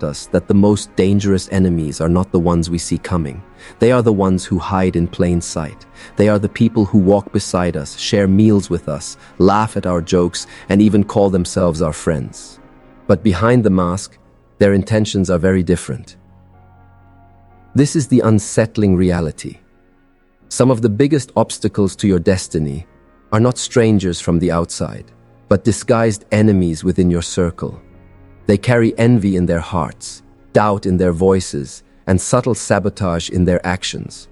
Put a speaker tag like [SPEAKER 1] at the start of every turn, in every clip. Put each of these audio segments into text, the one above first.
[SPEAKER 1] us that the most dangerous enemies are not the ones we see coming. They are the ones who hide in plain sight. They are the people who walk beside us, share meals with us, laugh at our jokes, and even call themselves our friends. But behind the mask, their intentions are very different. This is the unsettling reality. Some of the biggest obstacles to your destiny are not strangers from the outside, but disguised enemies within your circle. They carry envy in their hearts, doubt in their voices, and subtle sabotage in their actions.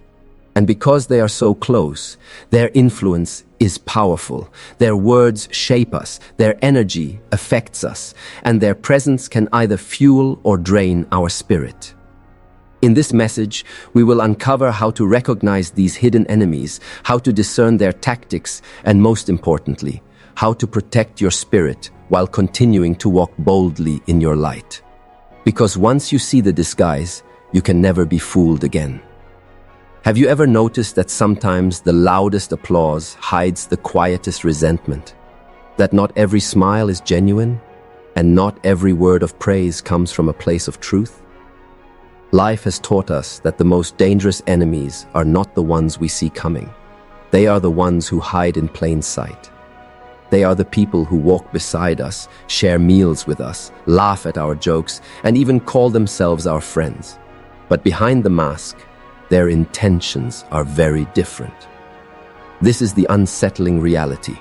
[SPEAKER 1] And because they are so close, their influence is powerful. Their words shape us, their energy affects us, and their presence can either fuel or drain our spirit. In this message, we will uncover how to recognize these hidden enemies, how to discern their tactics, and most importantly, how to protect your spirit while continuing to walk boldly in your light. Because once you see the disguise, you can never be fooled again. Have you ever noticed that sometimes the loudest applause hides the quietest resentment? That not every smile is genuine, and not every word of praise comes from a place of truth? Life has taught us that the most dangerous enemies are not the ones we see coming. They are the ones who hide in plain sight. They are the people who walk beside us, share meals with us, laugh at our jokes, and even call themselves our friends. But behind the mask, their intentions are very different. This is the unsettling reality.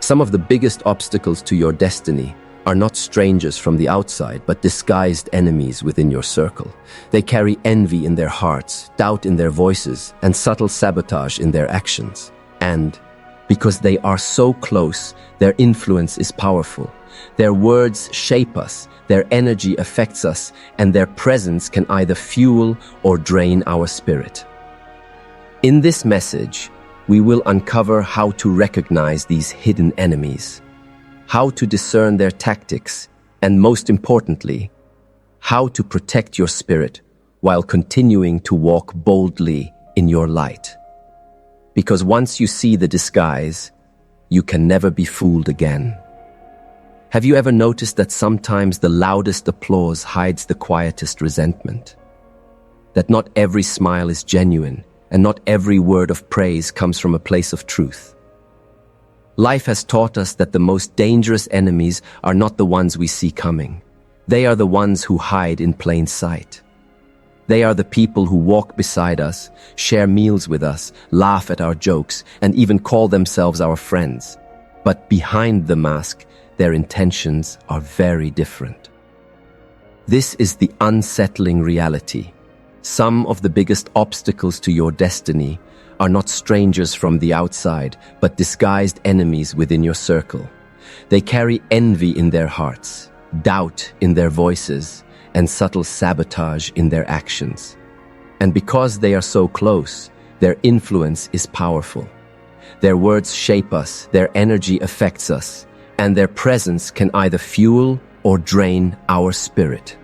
[SPEAKER 1] Some of the biggest obstacles to your destiny are not strangers from the outside, but disguised enemies within your circle. They carry envy in their hearts, doubt in their voices, and subtle sabotage in their actions. And because they are so close, their influence is powerful. Their words shape us, their energy affects us, and their presence can either fuel or drain our spirit. In this message, we will uncover how to recognize these hidden enemies, how to discern their tactics, and most importantly, how to protect your spirit while continuing to walk boldly in your light. Because once you see the disguise, you can never be fooled again. Have you ever noticed that sometimes the loudest applause hides the quietest resentment? That not every smile is genuine, and not every word of praise comes from a place of truth? Life has taught us that the most dangerous enemies are not the ones we see coming. They are the ones who hide in plain sight. They are the people who walk beside us, share meals with us, laugh at our jokes, and even call themselves our friends. But behind the mask, their intentions are very different. This is the unsettling reality. Some of the biggest obstacles to your destiny are not strangers from the outside, but disguised enemies within your circle. They carry envy in their hearts, doubt in their voices, and subtle sabotage in their actions. And because they are so close, their influence is powerful. Their words shape us, their energy affects us, and their presence can either fuel or drain our spirit.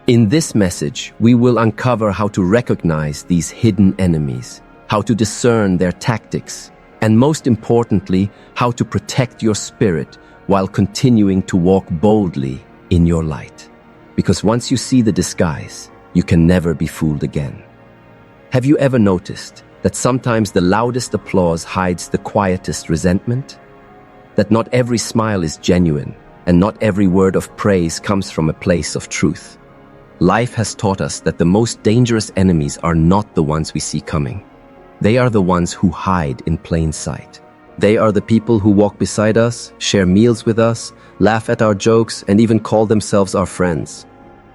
[SPEAKER 1] In this message, we will uncover how to recognize these hidden enemies, how to discern their tactics, and most importantly, how to protect your spirit while continuing to walk boldly in your light. Because once you see the disguise, you can never be fooled again. Have you ever noticed that sometimes the loudest applause hides the quietest resentment? That not every smile is genuine, and not every word of praise comes from a place of truth? Life has taught us that the most dangerous enemies are not the ones we see coming. They are the ones who hide in plain sight. They are the people who walk beside us, share meals with us, laugh at our jokes, and even call themselves our friends.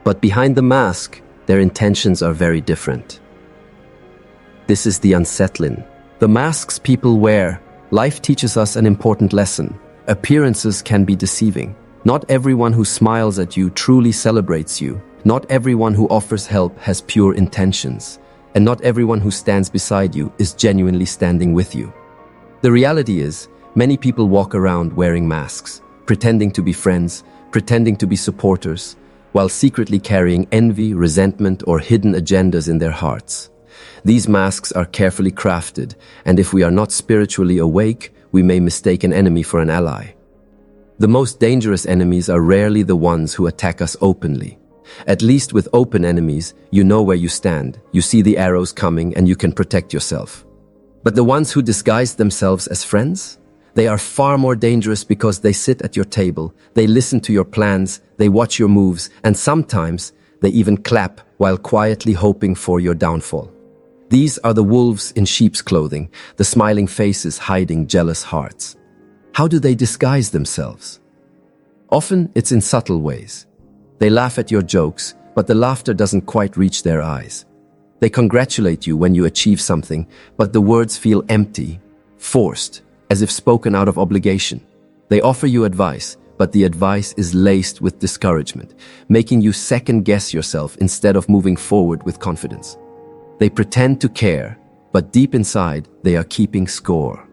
[SPEAKER 1] But behind the mask, their intentions are very different. This is the unsettling. The masks people wear. Life teaches us an important lesson. Appearances can be deceiving. Not everyone who smiles at you truly celebrates you. Not everyone who offers help has pure intentions. And not everyone who stands beside you is genuinely standing with you. The reality is, many people walk around wearing masks, pretending to be friends, pretending to be supporters, while secretly carrying envy, resentment, or hidden agendas in their hearts. These masks are carefully crafted, and if we are not spiritually awake, we may mistake an enemy for an ally. The most dangerous enemies are rarely the ones who attack us openly. At least with open enemies, you know where you stand, you see the arrows coming, and you can protect yourself. But the ones who disguise themselves as friends? They are far more dangerous because they sit at your table, they listen to your plans, they watch your moves, and sometimes they even clap while quietly hoping for your downfall. These are the wolves in sheep's clothing, the smiling faces hiding jealous hearts. How do they disguise themselves? Often it's in subtle ways. They laugh at your jokes, but the laughter doesn't quite reach their eyes. They congratulate you when you achieve something, but the words feel empty, forced, as if spoken out of obligation. They offer you advice, but the advice is laced with discouragement, making you second-guess yourself instead of moving forward with confidence. They pretend to care, but deep inside, they are keeping score,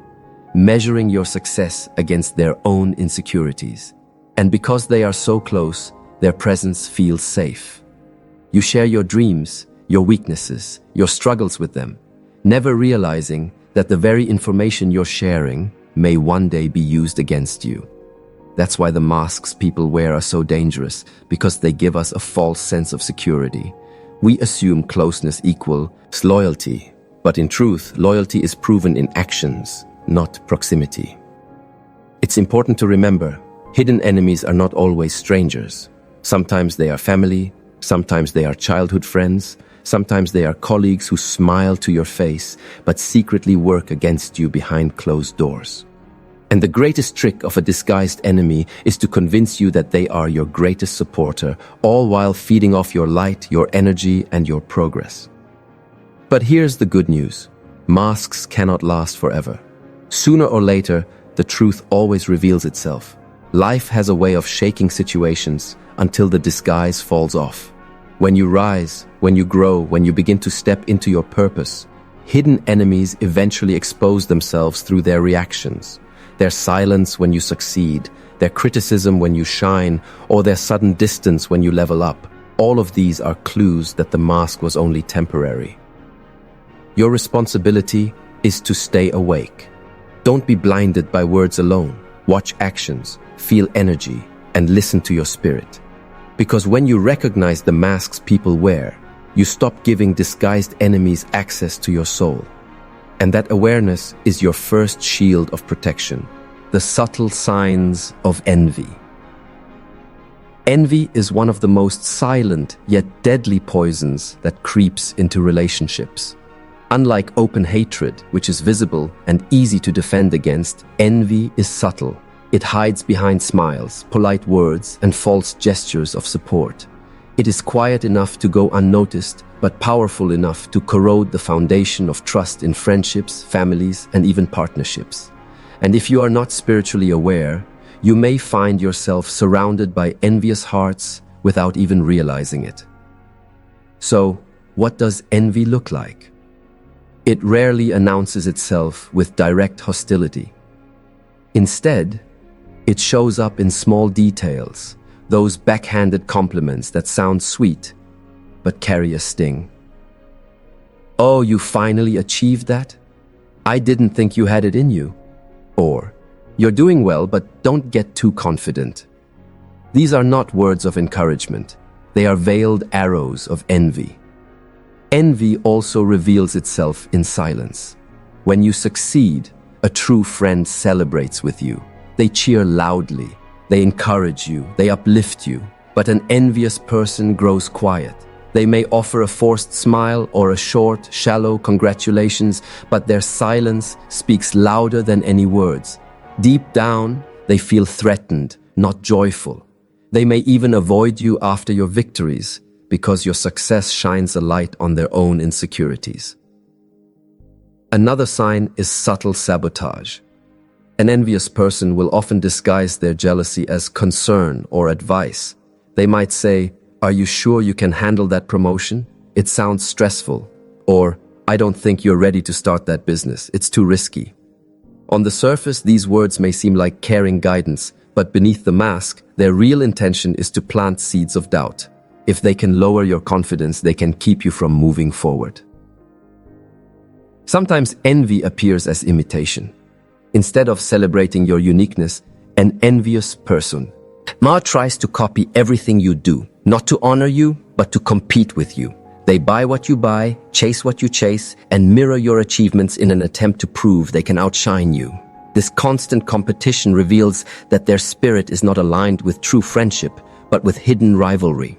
[SPEAKER 1] measuring your success against their own insecurities. And because they are so close, their presence feels safe. You share your dreams, your weaknesses, your struggles with them, never realizing that the very information you're sharing may one day be used against you. That's why the masks people wear are so dangerous, because they give us a false sense of security. We assume closeness equals loyalty, but in truth, loyalty is proven in actions, not proximity. It's important to remember, hidden enemies are not always strangers. Sometimes they are family, sometimes they are childhood friends, sometimes they are colleagues who smile to your face but secretly work against you behind closed doors. And the greatest trick of a disguised enemy is to convince you that they are your greatest supporter, all while feeding off your light, your energy, and your progress. But here's the good news. Masks cannot last forever. Sooner or later, the truth always reveals itself. Life has a way of shaking situations until the disguise falls off. When you rise, when you grow, when you begin to step into your purpose, hidden enemies eventually expose themselves through their reactions. Their silence when you succeed, their criticism when you shine, or their sudden distance when you level up. All of these are clues that the mask was only temporary. Your responsibility is to stay awake. Don't be blinded by words alone. Watch actions, feel energy, and listen to your spirit. Because when you recognize the masks people wear, you stop giving disguised enemies access to your soul. And that awareness is your first shield of protection. The subtle signs of envy. Envy is one of the most silent yet deadly poisons that creeps into relationships. Unlike open hatred, which is visible and easy to defend against, envy is subtle. It hides behind smiles, polite words, and false gestures of support. It is quiet enough to go unnoticed, but powerful enough to corrode the foundation of trust in friendships, families, and even partnerships. And if you are not spiritually aware, you may find yourself surrounded by envious hearts without even realizing it. So, what does envy look like? It rarely announces itself with direct hostility. Instead, it shows up in small details, those backhanded compliments that sound sweet, but carry a sting. "Oh, you finally achieved that? I didn't think you had it in you." Or, "You're doing well, but don't get too confident." These are not words of encouragement. They are veiled arrows of envy. Envy also reveals itself in silence. When you succeed, a true friend celebrates with you. They cheer loudly. They encourage you. They uplift you. But an envious person grows quiet. They may offer a forced smile or a short, shallow congratulations, but their silence speaks louder than any words. Deep down, they feel threatened, not joyful. They may even avoid you after your victories because your success shines a light on their own insecurities. Another sign is subtle sabotage. An envious person will often disguise their jealousy as concern or advice. They might say, "Are you sure you can handle that promotion? It sounds stressful." Or, "I don't think you're ready to start that business. It's too risky." On the surface, these words may seem like caring guidance, but beneath the mask, their real intention is to plant seeds of doubt. If they can lower your confidence, they can keep you from moving forward. Sometimes envy appears as imitation. Instead of celebrating your uniqueness, an envious person Ma tries to copy everything you do, not to honor you, but to compete with you. They buy what you buy, chase what you chase, and mirror your achievements in an attempt to prove they can outshine you. This constant competition reveals that their spirit is not aligned with true friendship, but with hidden rivalry.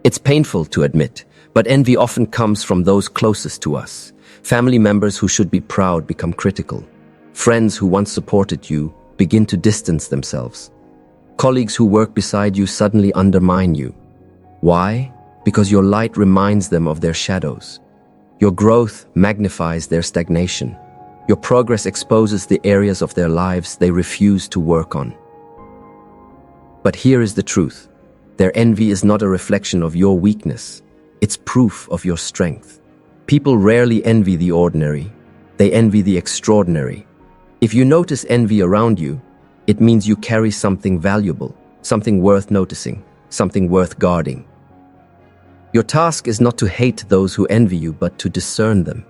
[SPEAKER 1] It's painful to admit, but envy often comes from those closest to us. Family members who should be proud become critical. Friends who once supported you begin to distance themselves. Colleagues who work beside you suddenly undermine you. Why? Because your light reminds them of their shadows. Your growth magnifies their stagnation. Your progress exposes the areas of their lives they refuse to work on. But here is the truth. Their envy is not a reflection of your weakness. It's proof of your strength. People rarely envy the ordinary. They envy the extraordinary. If you notice envy around you, it means you carry something valuable, something worth noticing, something worth guarding. Your task is not to hate those who envy you, but to discern them.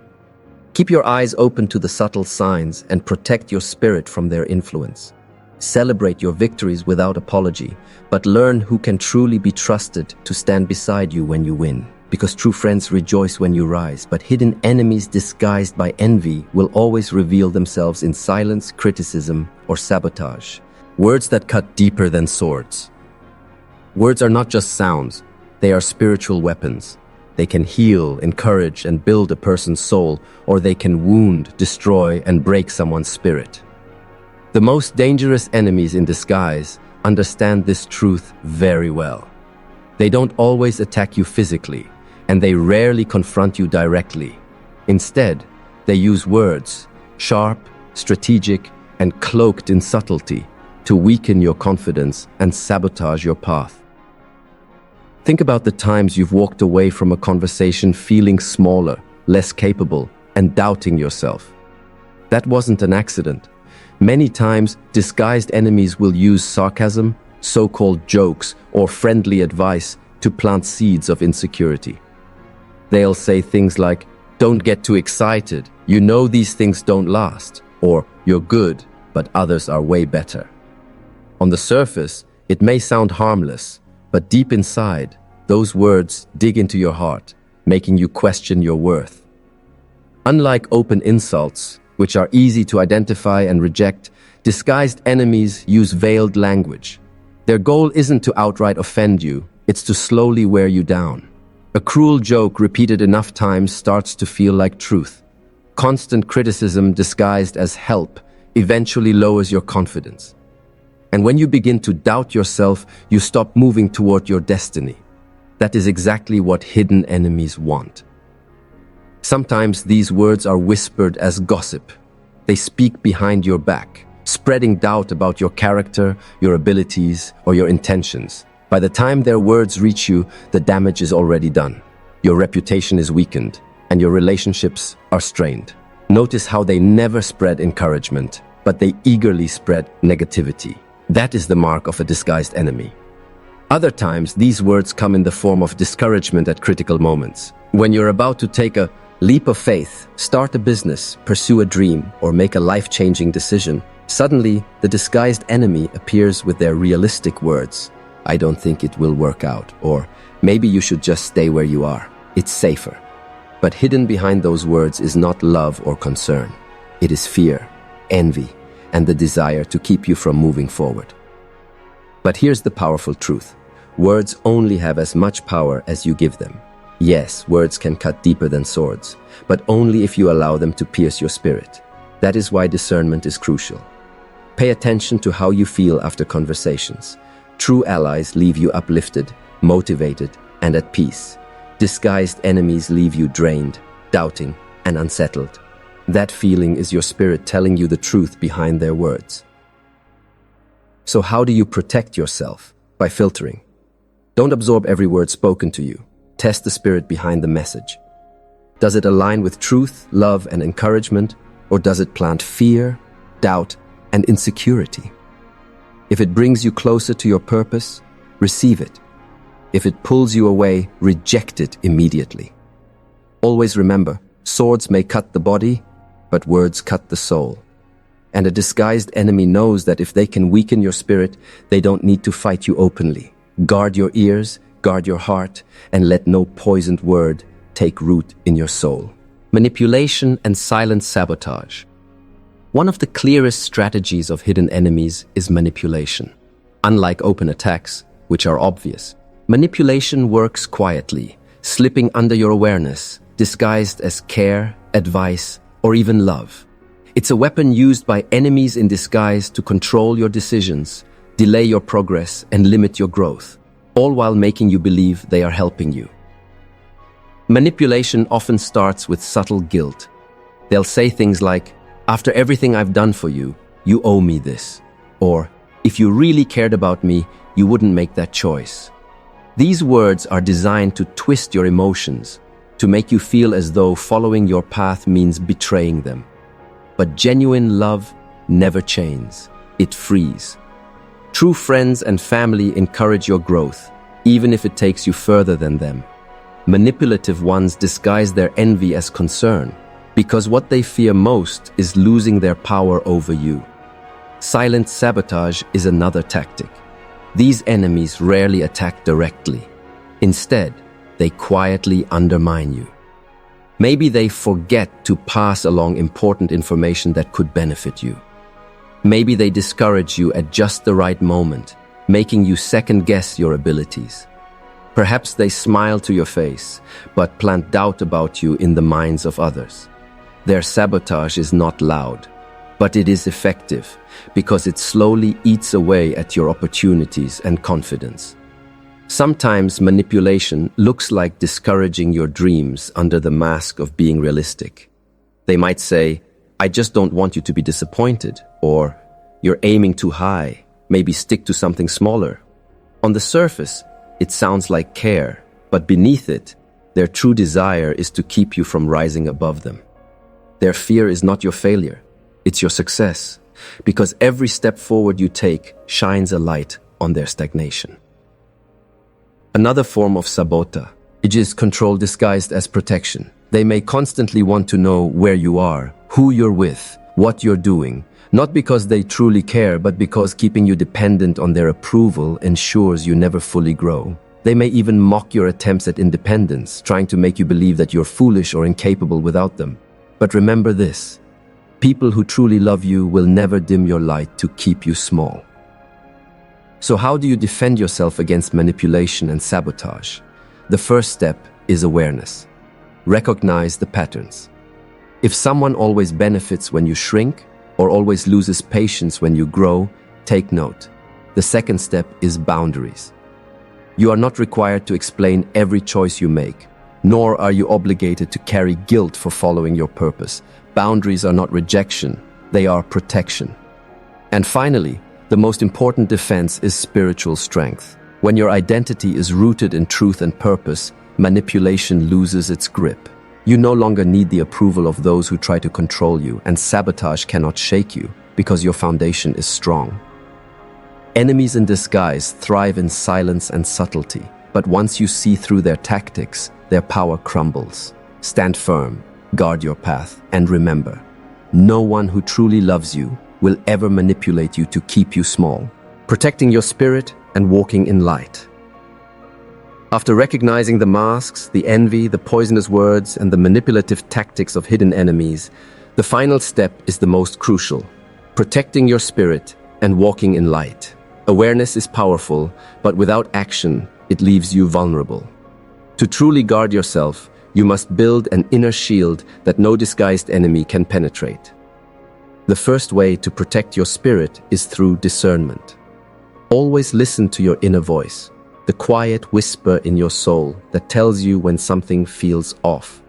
[SPEAKER 1] Keep your eyes open to the subtle signs and protect your spirit from their influence. Celebrate your victories without apology, but learn who can truly be trusted to stand beside you when you win. Because true friends rejoice when you rise, but hidden enemies disguised by envy will always reveal themselves in silence, criticism, or sabotage. Words that cut deeper than swords. Words are not just sounds, they are spiritual weapons. They can heal, encourage, and build a person's soul, or they can wound, destroy, and break someone's spirit. The most dangerous enemies in disguise understand this truth very well. They don't always attack you physically, and they rarely confront you directly. Instead, they use words, sharp, strategic, and cloaked in subtlety, to weaken your confidence and sabotage your path. Think about the times you've walked away from a conversation feeling smaller, less capable, and doubting yourself. That wasn't an accident. Many times, disguised enemies will use sarcasm, so-called jokes, or friendly advice to plant seeds of insecurity. They'll say things like, "Don't get too excited, you know these things don't last," or "You're good, but others are way better." On the surface, it may sound harmless, but deep inside, those words dig into your heart, making you question your worth. Unlike open insults, which are easy to identify and reject, disguised enemies use veiled language. Their goal isn't to outright offend you, it's to slowly wear you down. A cruel joke repeated enough times starts to feel like truth. Constant criticism disguised as help eventually lowers your confidence. And when you begin to doubt yourself, you stop moving toward your destiny. That is exactly what hidden enemies want. Sometimes these words are whispered as gossip. They speak behind your back, spreading doubt about your character, your abilities, or your intentions. By the time their words reach you, the damage is already done. Your reputation is weakened, and your relationships are strained. Notice how they never spread encouragement, but they eagerly spread negativity. That is the mark of a disguised enemy. Other times, these words come in the form of discouragement at critical moments. When you're about to take a leap of faith, start a business, pursue a dream, or make a life-changing decision, suddenly the disguised enemy appears with their realistic words. "I don't think it will work out," or "Maybe you should just stay where you are. It's safer." But hidden behind those words is not love or concern. It is fear, envy, and the desire to keep you from moving forward. But here's the powerful truth. Words only have as much power as you give them. Yes, words can cut deeper than swords, but only if you allow them to pierce your spirit. That is why discernment is crucial. Pay attention to how you feel after conversations. True allies leave you uplifted, motivated, and at peace. Disguised enemies leave you drained, doubting, and unsettled. That feeling is your spirit telling you the truth behind their words. So how do you protect yourself? By filtering. Don't absorb every word spoken to you. Test the spirit behind the message. Does it align with truth, love, and encouragement, or does it plant fear, doubt, and insecurity? If it brings you closer to your purpose, receive it. If it pulls you away, reject it immediately. Always remember, swords may cut the body, but words cut the soul. And a disguised enemy knows that if they can weaken your spirit, they don't need to fight you openly. Guard your ears, guard your heart, and let no poisoned word take root in your soul. Manipulation and silent sabotage. One of the clearest strategies of hidden enemies is manipulation. Unlike open attacks, which are obvious, manipulation works quietly, slipping under your awareness, disguised as care, advice, or even love. It's a weapon used by enemies in disguise to control your decisions, delay your progress, and limit your growth, all while making you believe they are helping you. Manipulation often starts with subtle guilt. They'll say things like, "After everything I've done for you, you owe me this." Or, "If you really cared about me, you wouldn't make that choice." These words are designed to twist your emotions, to make you feel as though following your path means betraying them. But genuine love never chains, it frees. True friends and family encourage your growth, even if it takes you further than them. Manipulative ones disguise their envy as concern, because what they fear most is losing their power over you. Silent sabotage is another tactic. These enemies rarely attack directly. Instead, they quietly undermine you. Maybe they forget to pass along important information that could benefit you. Maybe they discourage you at just the right moment, making you second-guess your abilities. Perhaps they smile to your face, but plant doubt about you in the minds of others. Their sabotage is not loud, but it is effective because it slowly eats away at your opportunities and confidence. Sometimes manipulation looks like discouraging your dreams under the mask of being realistic. They might say, "I just don't want you to be disappointed," or "You're aiming too high, maybe stick to something smaller." On the surface, it sounds like care, but beneath it, their true desire is to keep you from rising above them. Their fear is not your failure, it's your success, because every step forward you take shines a light on their stagnation. Another form of sabotage is control disguised as protection. They may constantly want to know where you are, who you're with, what you're doing, not because they truly care, but because keeping you dependent on their approval ensures you never fully grow. They may even mock your attempts at independence, trying to make you believe that you're foolish or incapable without them. But remember this: people who truly love you will never dim your light to keep you small. So how do you defend yourself against manipulation and sabotage? The first step is awareness. Recognize the patterns. If someone always benefits when you shrink, or always loses patience when you grow, take note. The second step is boundaries. You are not required to explain every choice you make, nor are you obligated to carry guilt for following your purpose. Boundaries are not rejection, they are protection. And finally, the most important defense is spiritual strength. When your identity is rooted in truth and purpose, manipulation loses its grip. You no longer need the approval of those who try to control you, and sabotage cannot shake you because your foundation is strong. Enemies in disguise thrive in silence and subtlety, but once you see through their tactics, their power crumbles. Stand firm, guard your path, and remember, no one who truly loves you will ever manipulate you to keep you small, protecting your spirit and walking in light. After recognizing the masks, the envy, the poisonous words, and the manipulative tactics of hidden enemies, the final step is the most crucial: protecting your spirit and walking in light. Awareness is powerful, but without action, it leaves you vulnerable. To truly guard yourself, you must build an inner shield that no disguised enemy can penetrate. The first way to protect your spirit is through discernment. Always listen to your inner voice, the quiet whisper in your soul that tells you when something feels off.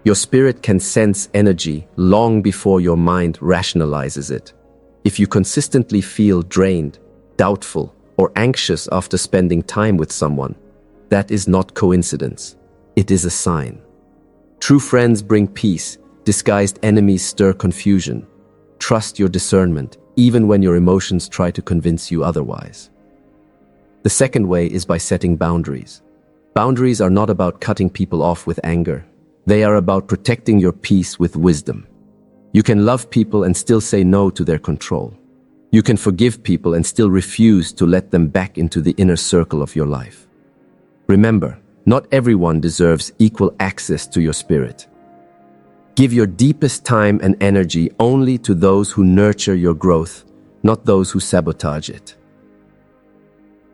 [SPEAKER 1] Your spirit can sense energy long before your mind rationalizes it. If you consistently feel drained, doubtful, or anxious after spending time with someone, that is not coincidence. It is a sign. True friends bring peace, disguised enemies stir confusion. Trust your discernment, even when your emotions try to convince you otherwise. The second way is by setting boundaries. Boundaries are not about cutting people off with anger. They are about protecting your peace with wisdom. You can love people and still say no to their control. You can forgive people and still refuse to let them back into the inner circle of your life. Remember, not everyone deserves equal access to your spirit. Give your deepest time and energy only to those who nurture your growth, not those who sabotage it.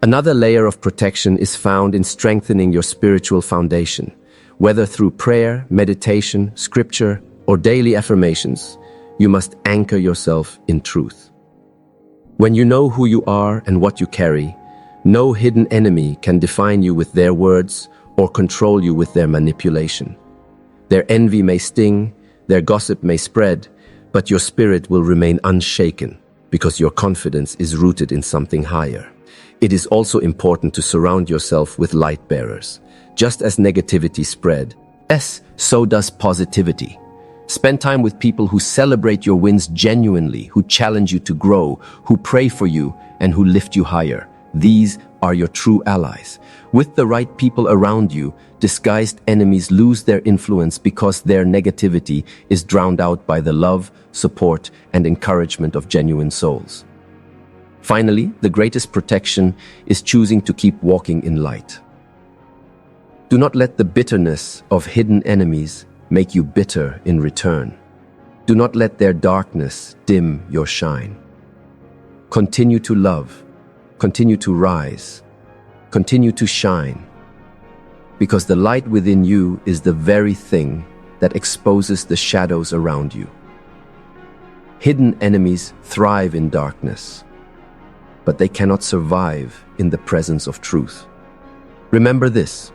[SPEAKER 1] Another layer of protection is found in strengthening your spiritual foundation, whether through prayer, meditation, scripture, or daily affirmations. You must anchor yourself in truth. When you know who you are and what you carry, no hidden enemy can define you with their words or control you with their manipulation. Their envy may sting, their gossip may spread, but your spirit will remain unshaken because your confidence is rooted in something higher. It is also important to surround yourself with light bearers. Just as negativity spread, so does positivity. Spend time with people who celebrate your wins genuinely, who challenge you to grow, who pray for you, and who lift you higher. These are your true allies. With the right people around you, disguised enemies lose their influence because their negativity is drowned out by the love, support, and encouragement of genuine souls. Finally, the greatest protection is choosing to keep walking in light. Do not let the bitterness of hidden enemies make you bitter in return. Do not let their darkness dim your shine. Continue to love, continue to rise, continue to shine, because the light within you is the very thing that exposes the shadows around you. Hidden enemies thrive in darkness, but they cannot survive in the presence of truth. Remember this: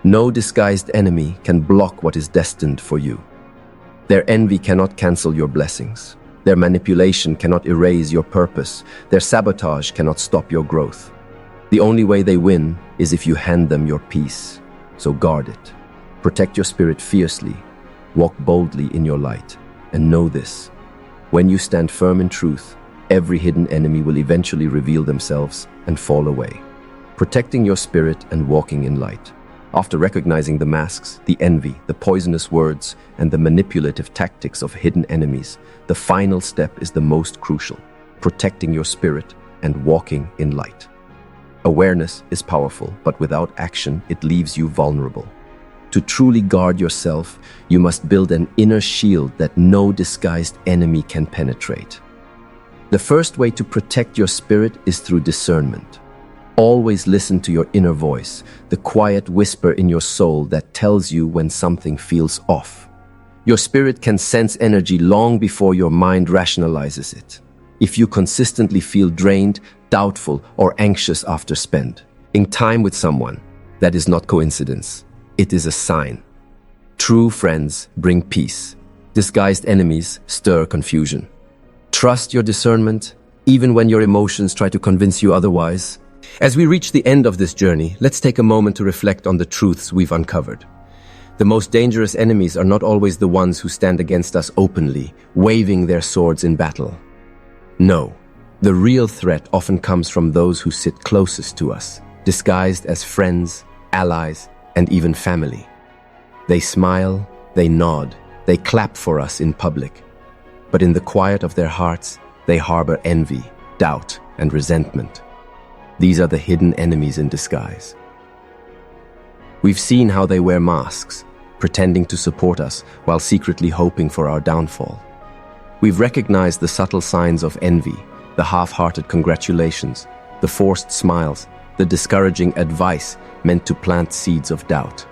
[SPEAKER 1] no disguised enemy can block what is destined for you. Their envy cannot cancel your blessings. Their manipulation cannot erase your purpose. Their sabotage cannot stop your growth. The only way they win is if you hand them your peace. So guard it. Protect your spirit fiercely. Walk boldly in your light. And know this: when you stand firm in truth, every hidden enemy will eventually reveal themselves and fall away. Protecting your spirit and walking in light. After recognizing the masks, the envy, the poisonous words, and the manipulative tactics of hidden enemies, the final step is the most crucial: protecting your spirit and walking in light. Awareness is powerful, but without action, it leaves you vulnerable. To truly guard yourself, you must build an inner shield that no disguised enemy can penetrate. The first way to protect your spirit is through discernment. Always listen to your inner voice, the quiet whisper in your soul that tells you when something feels off. Your spirit can sense energy long before your mind rationalizes it. If you consistently feel drained, doubtful, or anxious after spending time with someone, that is not coincidence. It is a sign. True friends bring peace. Disguised enemies stir confusion. Trust your discernment, even when your emotions try to convince you otherwise. As we reach the end of this journey, let's take a moment to reflect on the truths we've uncovered. The most dangerous enemies are not always the ones who stand against us openly, waving their swords in battle. No, the real threat often comes from those who sit closest to us, disguised as friends, allies, and even family. They smile, they nod, they clap for us in public. But in the quiet of their hearts, they harbor envy, doubt, and resentment. These are the hidden enemies in disguise. We've seen how they wear masks, pretending to support us while secretly hoping for our downfall. We've recognized the subtle signs of envy, the half-hearted congratulations, the forced smiles, the discouraging advice meant to plant seeds of doubt.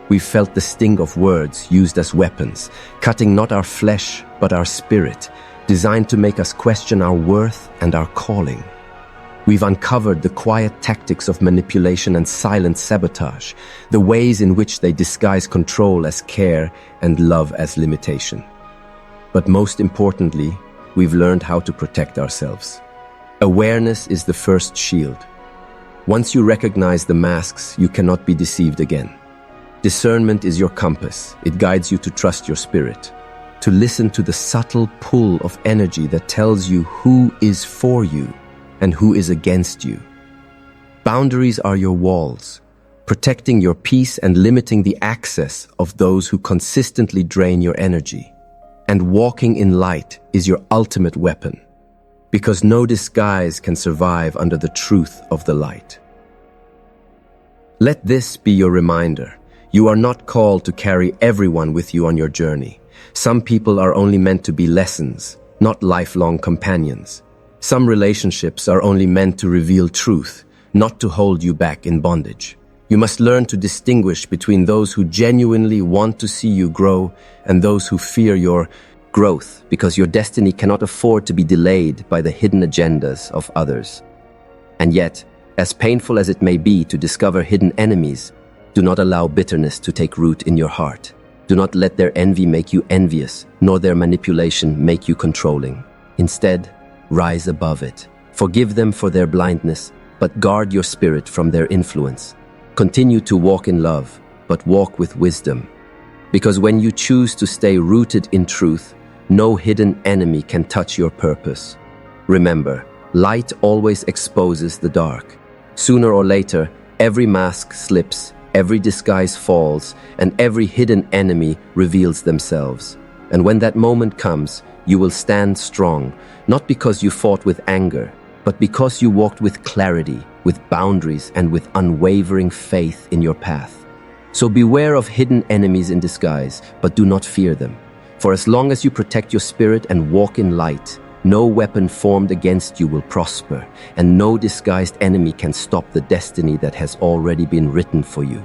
[SPEAKER 1] We've felt the sting of words used as weapons, cutting not our flesh but our spirit, designed to make us question our worth and our calling. We've uncovered the quiet tactics of manipulation and silent sabotage, the ways in which they disguise control as care and love as limitation. But most importantly, we've learned how to protect ourselves. Awareness is the first shield. Once you recognize the masks, you cannot be deceived again. Discernment is your compass. It guides you to trust your spirit, to listen to the subtle pull of energy that tells you who is for you and who is against you. Boundaries are your walls, protecting your peace and limiting the access of those who consistently drain your energy. And walking in light is your ultimate weapon, because no disguise can survive under the truth of the light. Let this be your reminder. You are not called to carry everyone with you on your journey. Some people are only meant to be lessons, not lifelong companions. Some relationships are only meant to reveal truth, not to hold you back in bondage. You must learn to distinguish between those who genuinely want to see you grow and those who fear your growth, because your destiny cannot afford to be delayed by the hidden agendas of others. And yet, as painful as it may be to discover hidden enemies, do not allow bitterness to take root in your heart. Do not let their envy make you envious, nor their manipulation make you controlling. Instead, rise above it. Forgive them for their blindness, but guard your spirit from their influence. Continue to walk in love, but walk with wisdom. Because when you choose to stay rooted in truth, no hidden enemy can touch your purpose. Remember, light always exposes the dark. Sooner or later, every mask slips, every disguise falls, and every hidden enemy reveals themselves. And when that moment comes, you will stand strong, not because you fought with anger, but because you walked with clarity, with boundaries, and with unwavering faith in your path. So beware of hidden enemies in disguise, but do not fear them. For as long as you protect your spirit and walk in light, no weapon formed against you will prosper, and no disguised enemy can stop the destiny that has already been written for you.